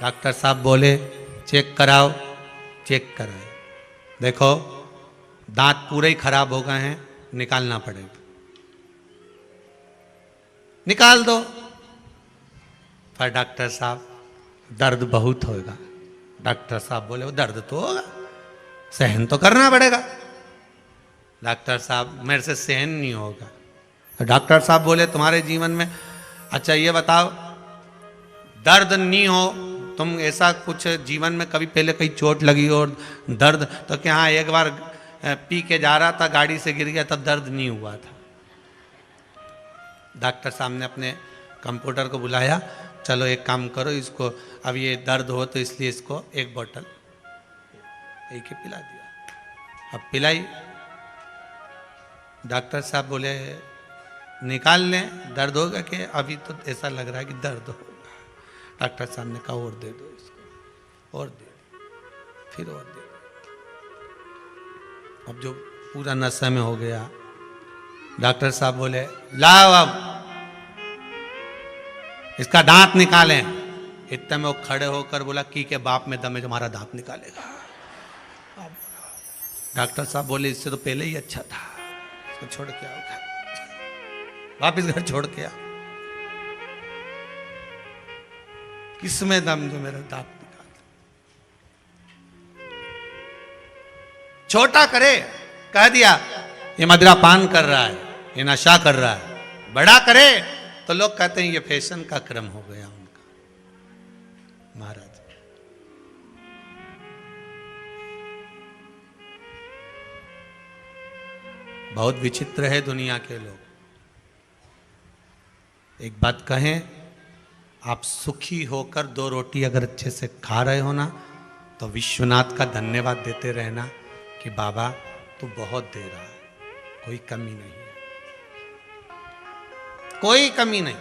Doctor साहब बोले check कराओ, चेक कराए, देखो दांत पूरे ही खराब हो गए हैं, निकालना पड़ेगा, निकाल दो। पर डॉक्टर साहब दर्द बहुत होगा। डॉक्टर साहब बोले वो दर्द तो होगा, सहन तो करना पड़ेगा। डॉक्टर साहब मेरे से सहन नहीं होगा। तो डॉक्टर साहब बोले तुम्हारे जीवन में, अच्छा ये बताओ दर्द नहीं हो, तुम ऐसा कुछ जीवन में कभी पहले कहीं चोट लगी हो दर्द, तो क्या हाँ एक बार पी के जा रहा था गाड़ी से गिर गया तब दर्द नहीं हुआ था। डॉक्टर साहब ने अपने कंप्यूटर को बुलाया, चलो एक काम करो इसको, अब ये दर्द हो तो इसलिए इसको एक बोतल एक ही पिला दिया। अब पिलाई। डॉक्टर साहब बोले निकाल लें, दर्द होगा कि अभी तो ऐसा लग रहा है कि दर्द होगा। डॉक्टर साहब ने कहा और दे दो इसको, और दे दो, फिर और दे दो। अब जो पूरा नशे में हो गया। डॉक्टर साहब बोले लाओ अब इसका दांत निकालें। इतने में वो खड़े होकर बोला की के बाप में दम है तुम्हारा दांत निकालेगा। डॉक्टर साहब बोले इससे तो पहले ही अच्छा था, इसको छोड़ के आओ घर, वापिस घर छोड़ के आओ। किसमें दम जो मेरा दांत निकाल। छोटा करे, कह दिया ये मदिरा पान कर रहा है, ये नशा कर रहा है। बड़ा करे तो लोग कहते हैं ये फैशन का क्रम हो गया उनका। महाराज बहुत विचित्र है दुनिया के लोग। एक बात कहें, आप सुखी होकर दो रोटी अगर अच्छे से खा रहे हो ना, तो विश्वनाथ का धन्यवाद देते रहना कि बाबा तू बहुत दे रहा है, कोई कमी नहीं है, कोई कमी नहीं।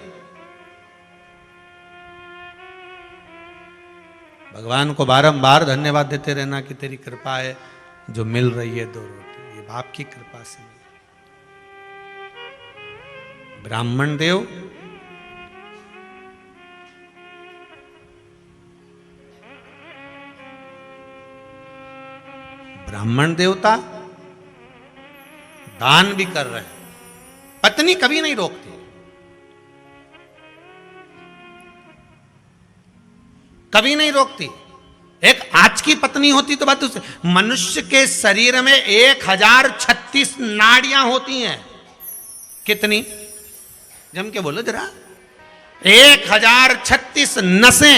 भगवान को बारंबार धन्यवाद देते रहना कि तेरी कृपा है जो मिल रही है दो रोटी, ये बाप की कृपा से मिल। ब्राह्मण देव ब्राह्मण देवता दान भी कर रहे हैं, पत्नी कभी नहीं रोकती, कभी नहीं रोकती। एक आज की पत्नी होती तो बात दूसरी। मनुष्य के शरीर में 1036 नाड़ियां होती हैं। कितनी? जम के बोलो जरा। 1036 नसें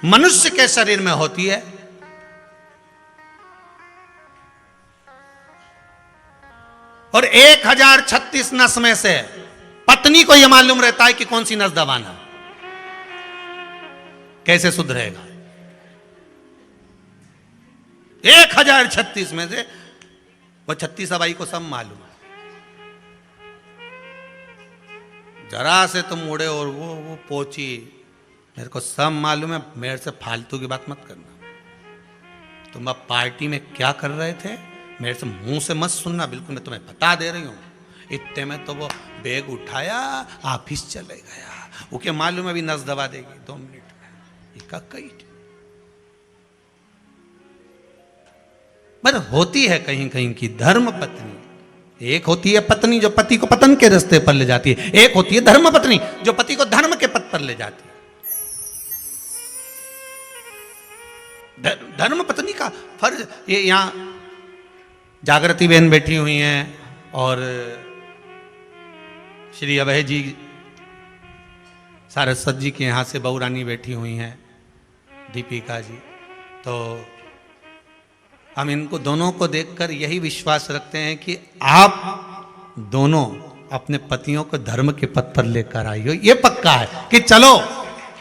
मनुष्य के शरीर में होती है। और 1036 नस में से पत्नी को यह मालूम रहता है कि कौन सी नस दबाना, कैसे सुधरेगा। 1036 में से वो 36 अबाई को सब मालूम है। जरा से तुम उड़े और वो पहुंची, मेरे को सब मालूम है, मेरे से फालतू की बात मत करना। तुम अब पार्टी में क्या कर रहे थे मेरे से मुंह से मत सुनना, बिल्कुल मैं तुम्हें बता दे रही हूं। इतने में तो वो बैग उठाया ऑफिस चले गया। वो क्या मालूम है अभी नस दबा देगी 2 मिनट में। कई पर होती है कहीं कहीं की धर्म पत्नी। एक होती है पत्नी जो पति को पतन के रास्ते पर ले जाती है, एक होती है धर्म पत्नी जो पति को धर्म के पथ पर ले जाती है। धर्म पत्नी का फर्ज, ये यहां जागृति बहन बैठी हुई हैं और श्री अभय जी सारस्वत जी के यहाँ से बहू रानी बैठी हुई हैं, दीपिका जी। तो हम इनको दोनों को देखकर यही विश्वास रखते हैं कि आप दोनों अपने पतियों को धर्म के पथ पर लेकर आई हो। ये पक्का है कि चलो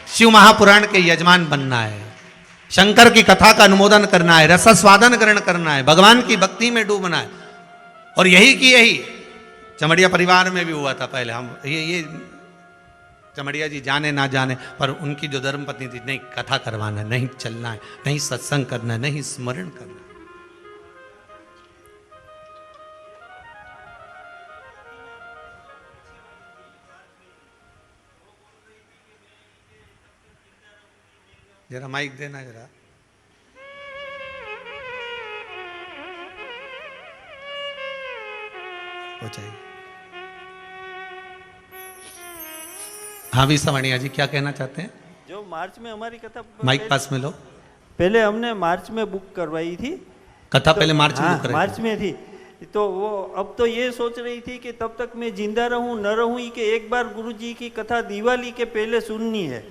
शिव महापुराण के यजमान बनना है, शंकर की कथा का अनुमोदन करना है, रसस्वादन ग्रहण करना है, भगवान की भक्ति में डूबना है। और यही की यही चमड़िया परिवार में भी हुआ था पहले। हम ये चमड़िया जी जाने ना जाने पर उनकी जो धर्म पत्नी थी, नहीं कथा करवाना है, नहीं चलना है, नहीं सत्संग करना है, नहीं स्मरण करना है। जरा माइक देना जरा। हो जाइए। हाँ भी सवाणिया जी क्या कहना चाहते हैं? जो मार्च में हमारी कथा माइक पास में लो। पहले हमने मार्च में बुक करवाई थी कथा, तो पहले मार्च में बुक करवाई मार्च में थी। तो वो अब तो ये सोच रही थी कि तब तक मैं जिंदा रहूं न रहूं कि एक बार गुरुजी की कथा दिवाली के पहले सुननी है।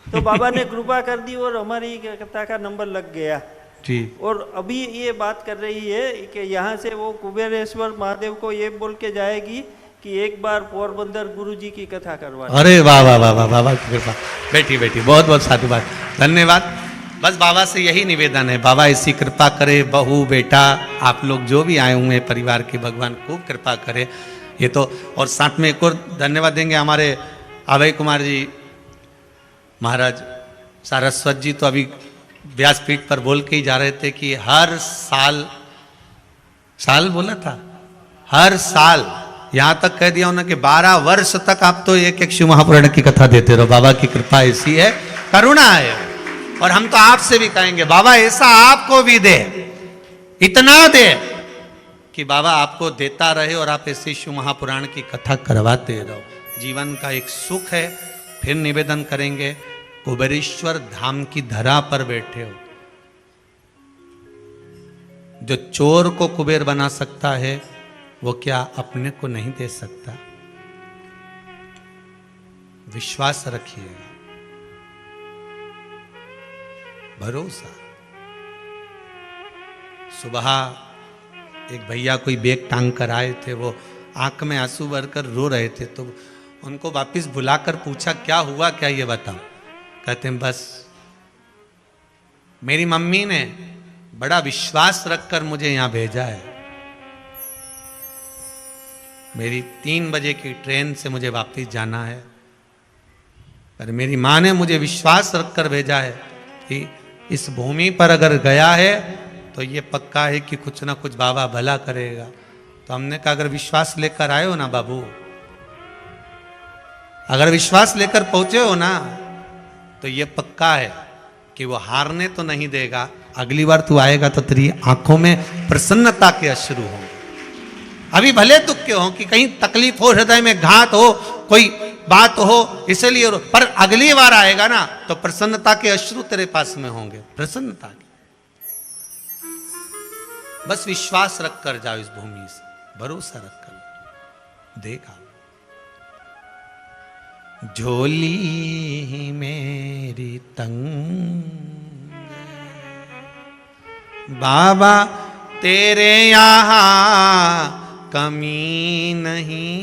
तो बाबा ने कृपा कर दी और हमारी कथा का नंबर लग गया जी। और अभी ये बात कर रही है कि यहाँ से वो कुबेरेश्वर महादेव को ये बोल के जाएगी कि एक बार पोरबंदर गुरुजी की कथा करवा। अरे वाह वाह वाह वाह बाबा की कृपा। बेटी बेटी बहुत बहुत साधुवाद, धन्यवाद। बस बाबा से यही निवेदन है, बाबा ऐसी कृपा करे, बहू बेटा आप लोग जो भी आए हुए हैं परिवार के, भगवान खूब कृपा करे। ये तो और साथ में एक और धन्यवाद देंगे हमारे अभय कुमार जी महाराज सारस्वत जी। तो अभी व्यासपीठ पर बोल के ही जा रहे थे कि हर साल बोला था, हर साल यहां तक कह दिया उन्होंने कि 12 वर्ष तक आप तो एक एक शिव महापुराण की कथा देते रहो। बाबा की कृपा ऐसी है, करुणा है। और हम तो आपसे भी कहेंगे बाबा ऐसा आपको भी दे, इतना दे कि बाबा आपको देता रहे और आप ऐसे शिव महापुराण की कथा करवाते रहो। जीवन का एक सुख है। फिर निवेदन करेंगे, कुबेरेश्वर धाम की धरा पर बैठे हो, जो चोर को कुबेर बना सकता है वो क्या अपने को नहीं दे सकता? विश्वास रखिएगा, भरोसा। सुबह एक भैया कोई बैग टांग कर आए थे, वो आंख में आंसू भरकर रो रहे थे। तो उनको वापस बुलाकर पूछा क्या हुआ, क्या ये बताओ। कहते हैं बस मेरी मम्मी ने बड़ा विश्वास रखकर मुझे यहां भेजा है। मेरी 3 बजे की ट्रेन से मुझे वापस जाना है, पर मेरी माँ ने मुझे विश्वास रखकर भेजा है कि इस भूमि पर अगर गया है तो ये पक्का है कि कुछ ना कुछ बाबा भला करेगा। तो हमने कहा अगर विश्वास लेकर आए हो ना बाबू, अगर विश्वास लेकर पहुंचे हो ना, तो ये पक्का है कि वो हारने तो नहीं देगा। अगली बार तू आएगा तो तेरी आंखों में प्रसन्नता के अश्रु होंगे। अभी भले दुख के हो कि कहीं तकलीफ हो, हृदय में घात हो, कोई बात हो, इसलिए पर अगली बार आएगा ना तो प्रसन्नता के अश्रु तेरे पास में होंगे, प्रसन्नता के। बस विश्वास रख कर जाओ, इस भूमि से भरोसा रख कर देखा। झोली मेरी तंग बाबा तेरे यहाँ कमी नहीं।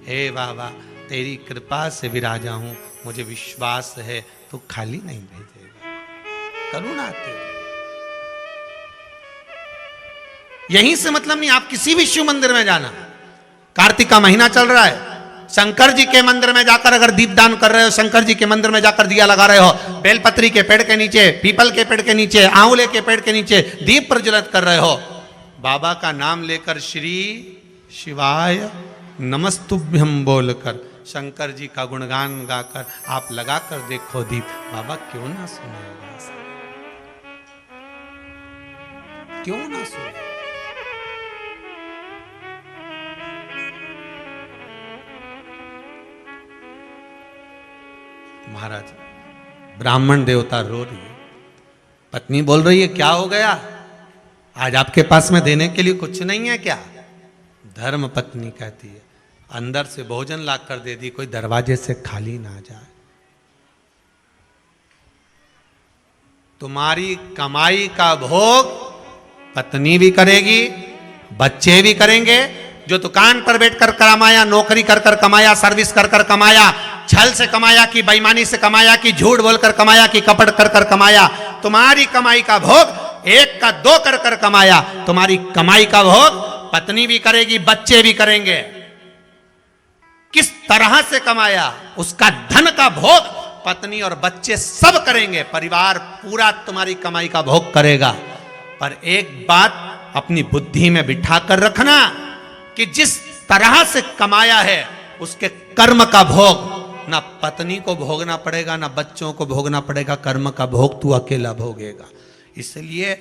हे बाबा तेरी कृपा से विराजा हूं, मुझे विश्वास है तू खाली नहीं भेजेगा, करुणा तेरी। यहीं से मतलब नहीं, आप किसी भी शिव मंदिर में जाना, कार्तिक का महीना चल रहा है, शंकर जी के मंदिर में जाकर अगर दीपदान कर रहे हो, शंकर जी के मंदिर में जाकर दिया लगा रहे हो, बेलपत्री के पेड़ के नीचे, पीपल के पेड़ के नीचे, आंवले के पेड़ के नीचे दीप प्रज्वलित कर रहे हो, बाबा का नाम लेकर श्री शिवाय नमस्तुभ्यम बोलकर शंकर जी का गुणगान गाकर आप लगाकर देखो दीप, बाबा क्यों ना सुनेगा, क्यों ना सुने। महाराज ब्राह्मण देवता रो रही है, पत्नी बोल रही है क्या हो गया, आज आपके पास में देने के लिए कुछ नहीं है क्या? धर्म पत्नी कहती है अंदर से भोजन ला कर दे दी, कोई दरवाजे से खाली ना जाए। तुम्हारी कमाई का भोग पत्नी भी करेगी, बच्चे भी करेंगे। जो दुकान पर बैठकर कमाया, नौकरी कर कर कमाया, सर्विस कर कर कमाया, छल से कमाया कि बेईमानी से कमाया कि झूठ बोलकर कमाया कि कपट कर कर कमाया, तुम्हारी कमाई का भोग 1 का 2 कर कर कमाया, तुम्हारी कमाई का भोग पत्नी भी करेगी, बच्चे भी करेंगे। किस तरह से कमाया उसका धन का भोग पत्नी और बच्चे सब करेंगे, परिवार पूरा तुम्हारी कमाई का भोग करेगा। पर एक बात अपनी बुद्धि में बिठा कर रखना कि जिस तरह से कमाया है उसके कर्म का भोग ना पत्नी को भोगना पड़ेगा, ना बच्चों को भोगना पड़ेगा, कर्म का भोग तू अकेला भोगेगा। इसलिए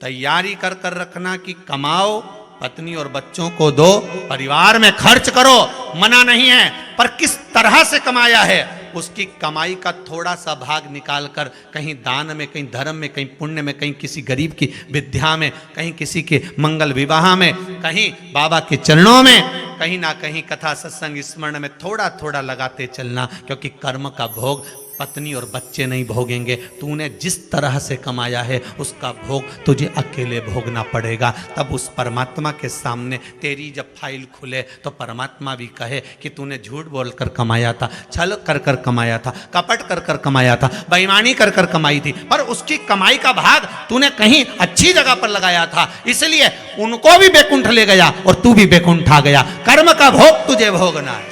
तैयारी कर कर रखना कि कमाओ, पत्नी और बच्चों को दो, परिवार में खर्च करो, मना नहीं है, पर किस तरह से कमाया है उसकी कमाई का थोड़ा सा भाग निकाल कर कहीं दान में, कहीं धर्म में, कहीं पुण्य में, कहीं किसी गरीब की विद्या में, कहीं किसी के मंगल विवाह में, कहीं बाबा के चरणों में, कहीं ना कहीं कथा सत्संग स्मरण में थोड़ा थोड़ा लगाते चलना, क्योंकि कर्म का भोग पत्नी और बच्चे नहीं भोगेंगे। तूने जिस तरह से कमाया है उसका भोग तुझे अकेले भोगना पड़ेगा। तब उस परमात्मा के सामने तेरी जब फाइल खुले तो परमात्मा भी कहे कि तूने झूठ बोलकर कमाया था, छल कर कर कमाया था, कपट कर कर कमाया था, बेईमानी कर कर कमाई थी, पर उसकी कमाई का भाग तूने कहीं अच्छी जगह पर लगाया था, इसलिए उनको भी बैकुंठ ले गया और तू भी बैकुंठ आ गया। कर्म का भोग तुझे भोगना है,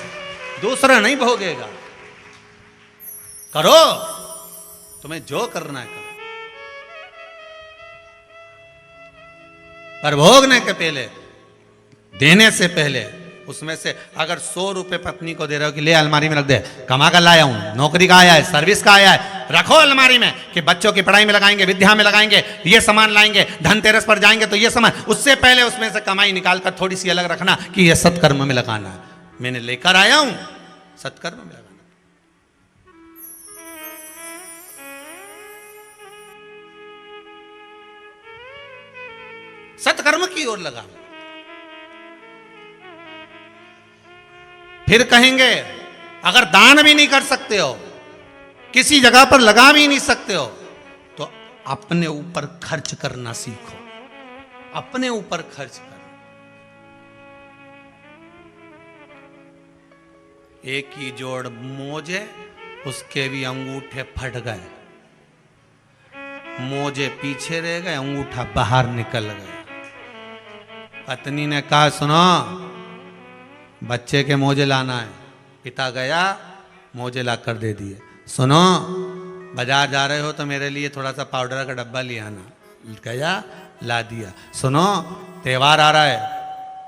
दूसरा नहीं भोगेगा। करो, तुम्हें जो करना है करो, पर भोगने के पहले, देने से पहले उसमें से अगर 100 रुपए पत्नी को दे रहे हो कि ले अलमारी में रख दे, कमा कर लाया हूं, नौकरी का आया है, सर्विस का आया है, रखो अलमारी में कि बच्चों की पढ़ाई में लगाएंगे, विद्या में लगाएंगे, ये सामान लाएंगे, धनतेरस पर जाएंगे तो ये सामान, उससे पहले उसमें से कमाई निकाल कर थोड़ी सी अलग रखना कि ये सत्कर्म में लगाना है, मैंने लेकर आया हूं सत्कर्म में लगाना। सत्कर्म की ओर लगा। फिर कहेंगे अगर दान भी नहीं कर सकते हो, किसी जगह पर लगा भी नहीं सकते हो, तो अपने ऊपर खर्च करना सीखो, अपने ऊपर खर्च कर। एक ही जोड़ मोजे, उसके भी अंगूठे फट गए, मोजे पीछे रह गए, अंगूठा बाहर निकल गया। पत्नी ने कहा सुनो, बच्चे के मोजे लाना है, पिता गया मोजे ला कर दे दिए। सुनो, बाजार जा रहे हो तो मेरे लिए थोड़ा सा पाउडर का डब्बा ले आना, गया ला दिया। सुनो, त्योहार आ रहा है,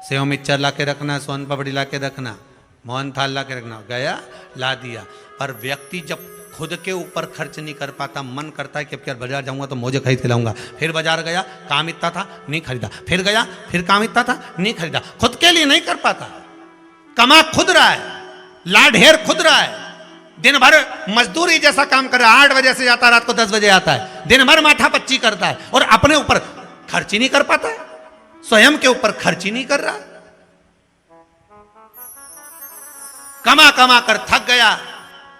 सेव मिक्सचर ला के रखना, सोन पापड़ी ला के रखना, मोहन थाल ला के रखना, गया ला दिया। पर व्यक्ति जब खुद के ऊपर खर्च नहीं कर पाता, मन करता है कि अब क्या बाजार जाऊंगा तो मोजे खरीद के लाऊंगा, फिर बाजार गया, काम इतना था नहीं खरीदा, फिर गया, फिर काम इतना था नहीं खरीदा, खुद के लिए नहीं कर पाता। कमा खुद रहा है, ला ढेर खुद रहा है, दिन भर मजदूरी जैसा काम कर रहा है, 8 बजे से जाता है, रात को 10 बजे आता है, दिन भर माथा पच्ची करता है और अपने ऊपर खर्च ही नहीं कर पाता है, स्वयं के ऊपर खर्च ही नहीं कर रहा। कमा कमा कर थक गया,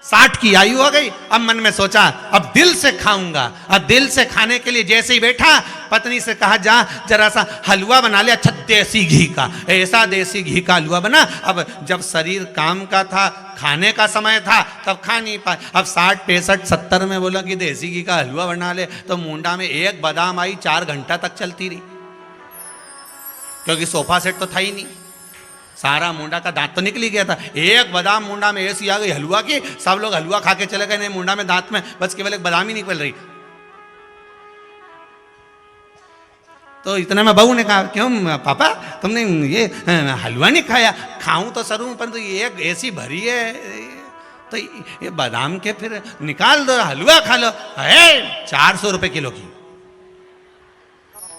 60 की आयु हो गई, अब मन में सोचा अब दिल से खाऊंगा। अब दिल से खाने के लिए जैसे ही बैठा, पत्नी से कहा जा जरा सा हलवा बना ले, अच्छा देसी घी का, ऐसा देसी घी का हलवा बना। अब जब शरीर काम का था, खाने का समय था, तब खा नहीं पाए। अब 60, 65, 70 में बोला कि देसी घी का हलवा बना ले, तो मुंडा में एक बादाम आई, 4 घंटा तक चलती रही, क्योंकि सोफा सेट तो था ही नहीं, सारा मुंडा का दांत तो निकली गया था। एक बादाम मुंडा में ऐसी आ गई हलवा की, सब लोग हलवा खा के चले गए, नहीं मुंडा में दांत में बस केवल एक बादाम ही निकल रही। तो इतने में बहू ने कहा क्यों पापा तुमने ये हलवा नहीं खाया? खाऊं तो सरूं, परंतु ये एक ऐसी भरी है, तो ये बादाम के फिर निकाल दो, हलवा खा लो। है 400 रुपए किलो की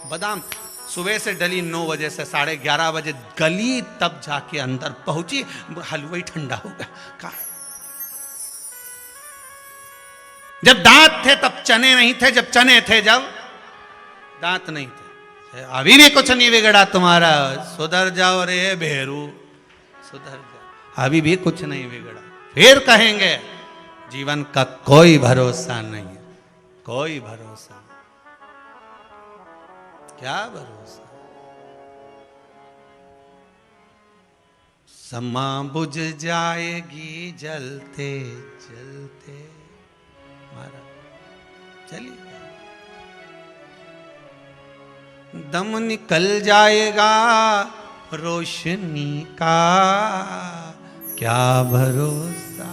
बादाम, सुबह से डली 9 बजे से 11:30 बजे गली, तब जाके अंदर पहुंची, हलवा ही ठंडा हो गया। जब दांत थे तब चने नहीं थे, जब चने थे जब दांत नहीं थे। अभी भी कुछ नहीं बिगड़ा तुम्हारा, सुधर जाओ रे भेरू, सुधर जाओ, अभी भी कुछ नहीं बिगड़ा। फिर कहेंगे जीवन का कोई भरोसा नहीं है, कोई भरोसा, क्या भरोसा। समा बुझ जाएगी जलते जलते, मारा चलिए, दम निकल जाएगा रोशनी का, क्या भरोसा,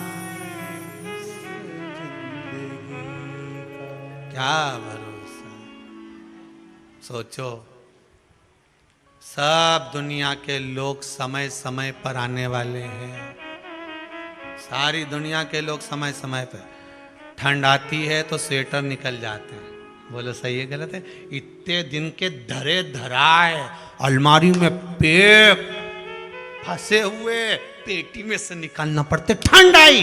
क्या भरोसा। सोचो, सब दुनिया के लोग समय समय पर आने वाले हैं, सारी दुनिया के लोग समय समय पे, ठंड आती है तो स्वेटर निकल जाते हैं। बोलो सही है गलत है? इतने दिन के धरे धराए अलमारी में पैक फंसे हुए पेटी में से निकालना पड़ते। ठंड आई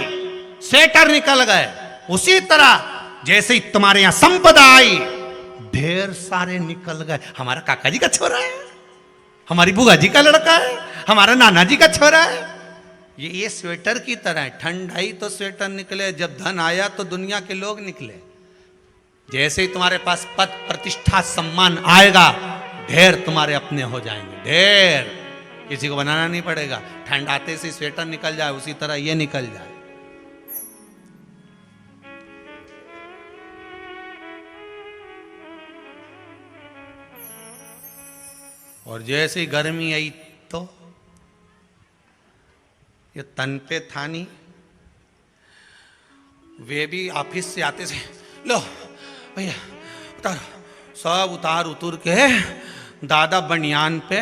स्वेटर निकल गए। उसी तरह जैसे ही तुम्हारे यहां संपदा आई ढेर सारे निकल गए। हमारा काका जी का छोरा है, हमारी बुआ जी का लड़का है, हमारा नाना जी का छोरा है। ये स्वेटर की तरह है। ठंड आई तो स्वेटर निकले, जब धन आया तो दुनिया के लोग निकले। जैसे ही तुम्हारे पास पद प्रतिष्ठा सम्मान आएगा ढेर तुम्हारे अपने हो जाएंगे। ढेर किसी को बनाना नहीं पड़ेगा। ठंड आते से स्वेटर निकल जाए उसी तरह ये निकल जाए। और जैसे ही गर्मी आई तो ये तन पे था नहीं, वे भी ऑफिस से आते से लो भैया उतार, सब उतार उतर के दादा बनियान पे,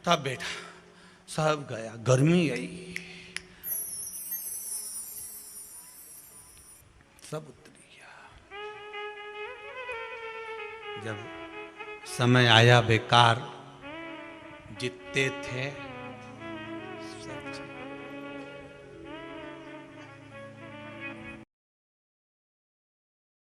तब बैठा, सब गया। गर्मी आई सब उतर गया। जब समय आया बेकार जितते थे